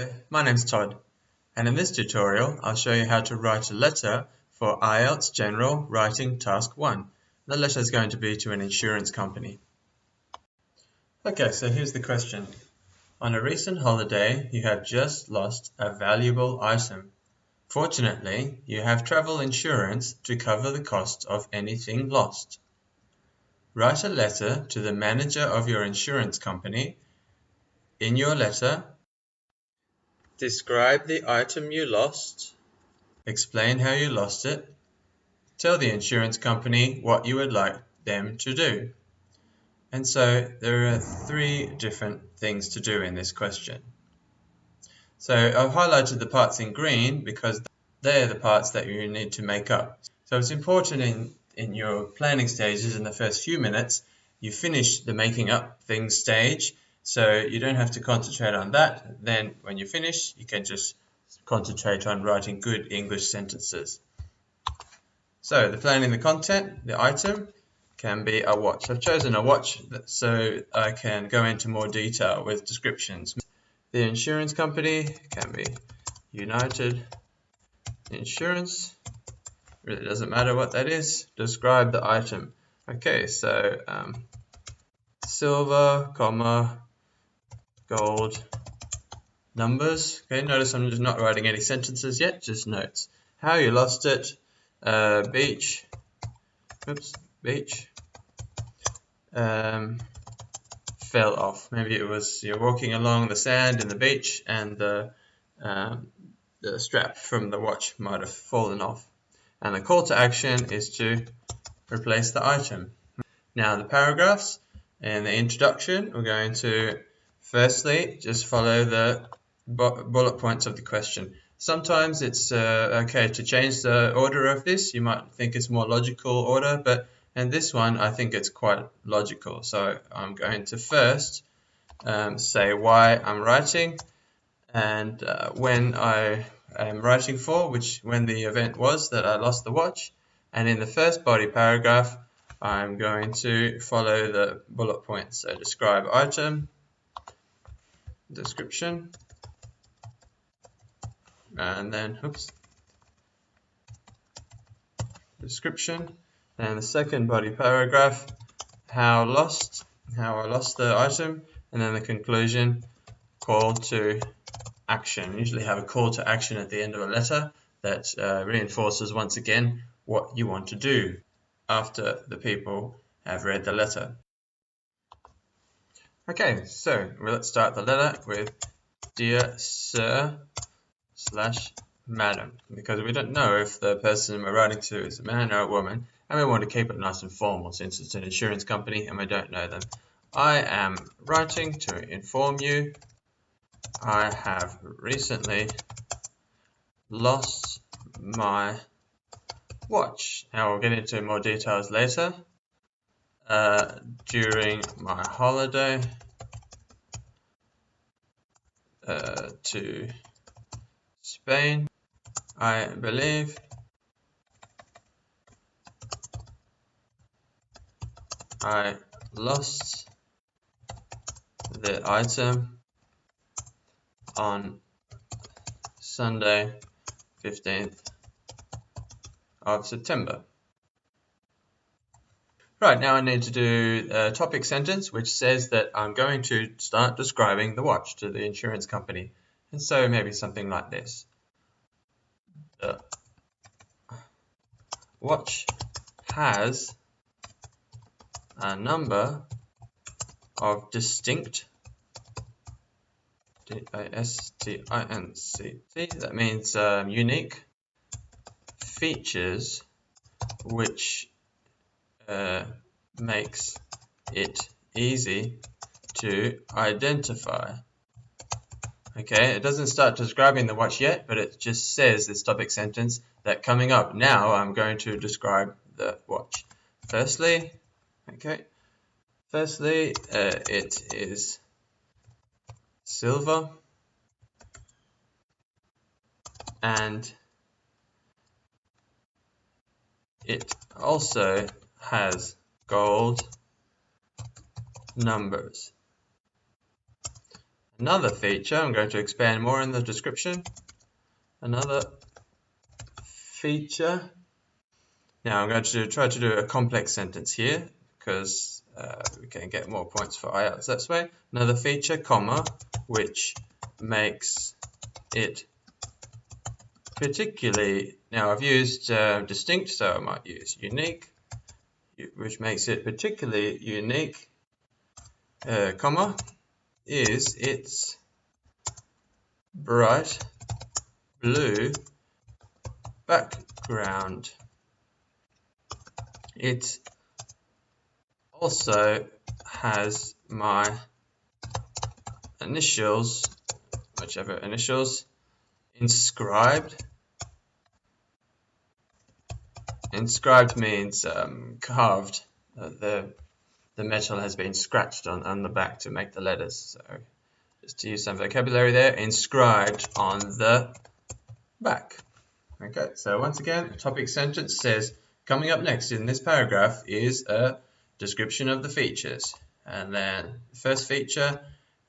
Hello, my name's Todd, and in this tutorial I'll show you how to write a letter for IELTS General Writing Task 1. The letter is going to be to an insurance company. Okay, so here's the question. On a recent holiday, you have just lost a valuable item. Fortunately, you have travel insurance to cover the cost of anything lost. Write a letter to the manager of your insurance company. In your letter, describe the item you lost, explain how you lost it, tell the insurance company what you would like them to do. And so there are three different things to do in this question. So I've highlighted the parts in green because they're the parts that you need to make up. So it's important in your planning stages, in the first few minutes, you finish the making up things stage, so you don't have to concentrate on that. Then when you finish, you can just concentrate on writing good English sentences. So the planning the content, the item, can be a watch. I've chosen a watch so I can go into more detail with descriptions. The insurance company can be United Insurance. Really doesn't matter what that is. Describe the item. Okay, so silver, gold, numbers. Okay, notice I'm just not writing any sentences yet, just notes. How you lost it, beach, fell off. Maybe it was you're walking along the sand in the beach and the strap from the watch might have fallen off. And the call to action is to replace the item. Now the paragraphs and the introduction, we're going to firstly just follow the bullet points of the question. Sometimes it's okay to change the order of this. You might think it's more logical order, but in this one I think it's quite logical. So I'm going to first say why I'm writing and when I am writing for, when the event was that I lost the watch. And in the first body paragraph, I'm going to follow the bullet points. So describe item, description, and then description. And the second body paragraph, how I lost the item, and then the conclusion, call to action. Usually have a call to action at the end of a letter that reinforces once again what you want to do after the people have read the letter. Okay, so let's start the letter with Dear Sir / Madam, because we don't know if the person we're writing to is a man or a woman, and we want to keep it nice and formal since it's an insurance company and we don't know them. I am writing to inform you I have recently lost my watch. Now we'll get into more details later. During my holiday to Spain, I believe I lost the item on Sunday, 15th of September. Right, now I need to do a topic sentence which says that I'm going to start describing the watch to the insurance company. And so maybe something like this. The watch has a number of distinct distinct, that means unique features which makes it easy to identify. Okay, it doesn't start describing the watch yet, but it just says this topic sentence that coming up now I'm going to describe the watch. Firstly, it is silver and it also has gold numbers. Another feature, I'm going to expand more in the description. Another feature. Now I'm going to try to do a complex sentence here because we can get more points for IELTS that way. Another feature, comma, which makes it particularly, now I've used distinct, so I might use unique, which makes it particularly unique, comma, is its bright blue background. It also has my initials, whichever initials, inscribed. Inscribed means carved. The metal has been scratched on the back to make the letters. So just to use some vocabulary there, inscribed on the back. Okay, so once again, the topic sentence says, coming up next in this paragraph is a description of the features. And then the first feature,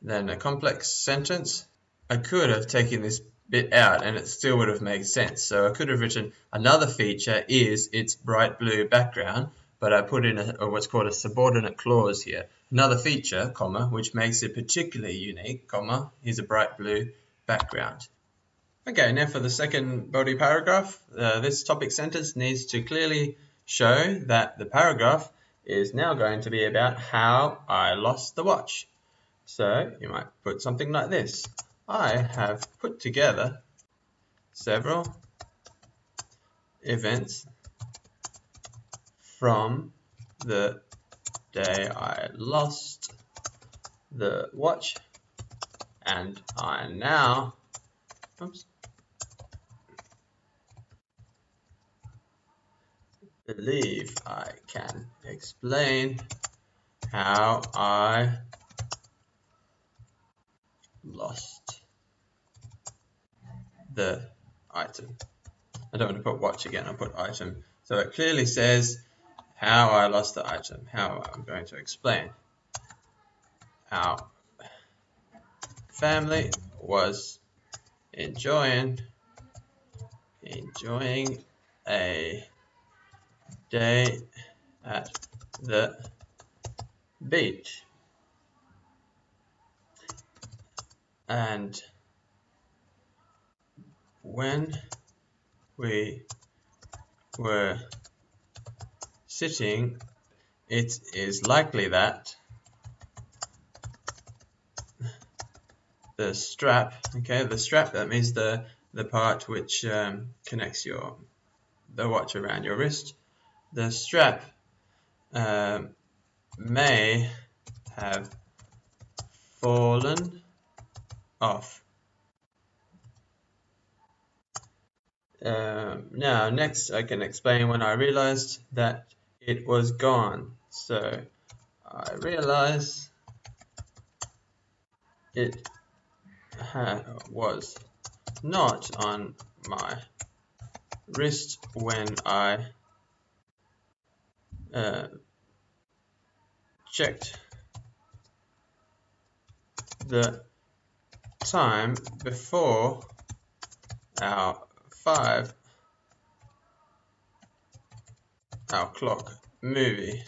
then a complex sentence. I could have taken this bit out and it still would have made sense. So I could have written another feature is its bright blue background, but I put in what's called a subordinate clause here. Another feature, comma, which makes it particularly unique, comma, is a bright blue background. Okay, now for the second body paragraph, this topic sentence needs to clearly show that the paragraph is now going to be about how I lost the watch. So you might put something like this. I have put together several events from the day I lost the watch, and I now believe I can explain how I lost the item. I don't want to put watch again, I'll put item. So it clearly says how I lost the item, how I'm going to explain. Our family was enjoying a day at the beach, and when we were sitting, it is likely that the strap, okay, the strap, that means the part which connects the watch around your wrist, the strap may have fallen off. Now next I can explain when I realized that it was gone. So I realized it was not on my wrist when I checked the time before our 5 o'clock movie.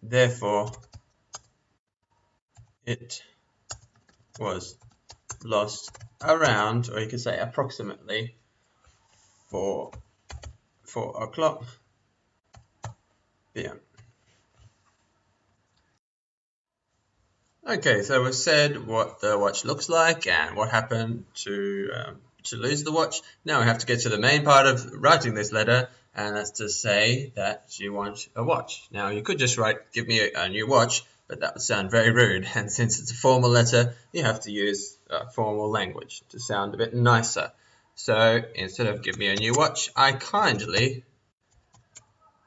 Therefore, it was lost around, or you could say approximately, 4 o'clock p.m. Okay, so we've said what the watch looks like and what happened to lose the watch. Now we have to get to the main part of writing this letter, and that's to say that you want a watch. Now you could just write, give me a new watch, but that would sound very rude, and since it's a formal letter, you have to use formal language to sound a bit nicer. So instead of give me a new watch, I kindly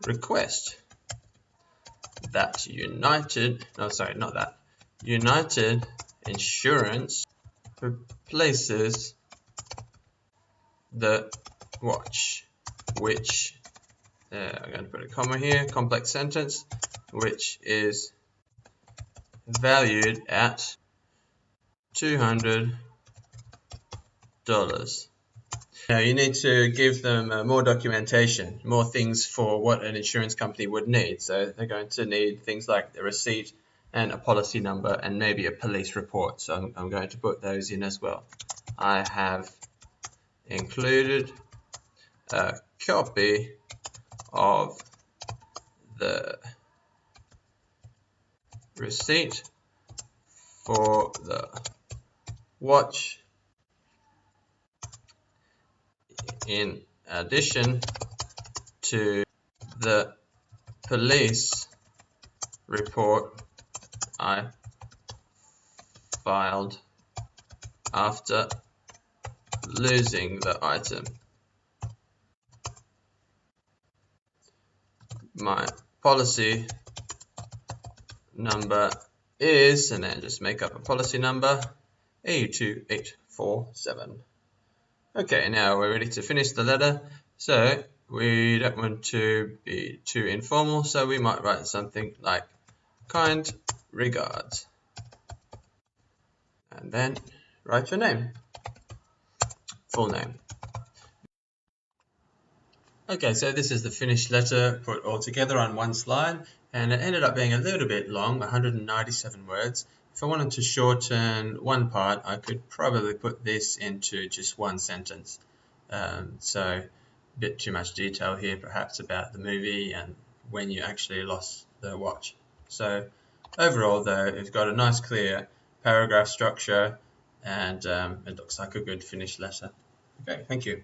request that United Insurance replaces the watch, which, I'm going to put a comma here, complex sentence, which is valued at $200. Now you need to give them more documentation, more things for what an insurance company would need. So they're going to need things like the receipt and a policy number and maybe a police report. So I'm going to put those in as well. I have included a copy of the receipt for the watch in addition to the police report I filed after losing the item. My policy number is, and then just make up a policy number, A2847. Okay, now we're ready to finish the letter. So we don't want to be too informal, so we might write something like kind regards. And then write your name, full name. Okay, so this is the finished letter put all together on one slide, and it ended up being a little bit long, 197 words. If I wanted to shorten one part, I could probably put this into just one sentence. So a bit too much detail here perhaps about the movie and when you actually lost the watch. So overall though, it's got a nice clear paragraph structure and it looks like a good finished letter. Okay, thank you.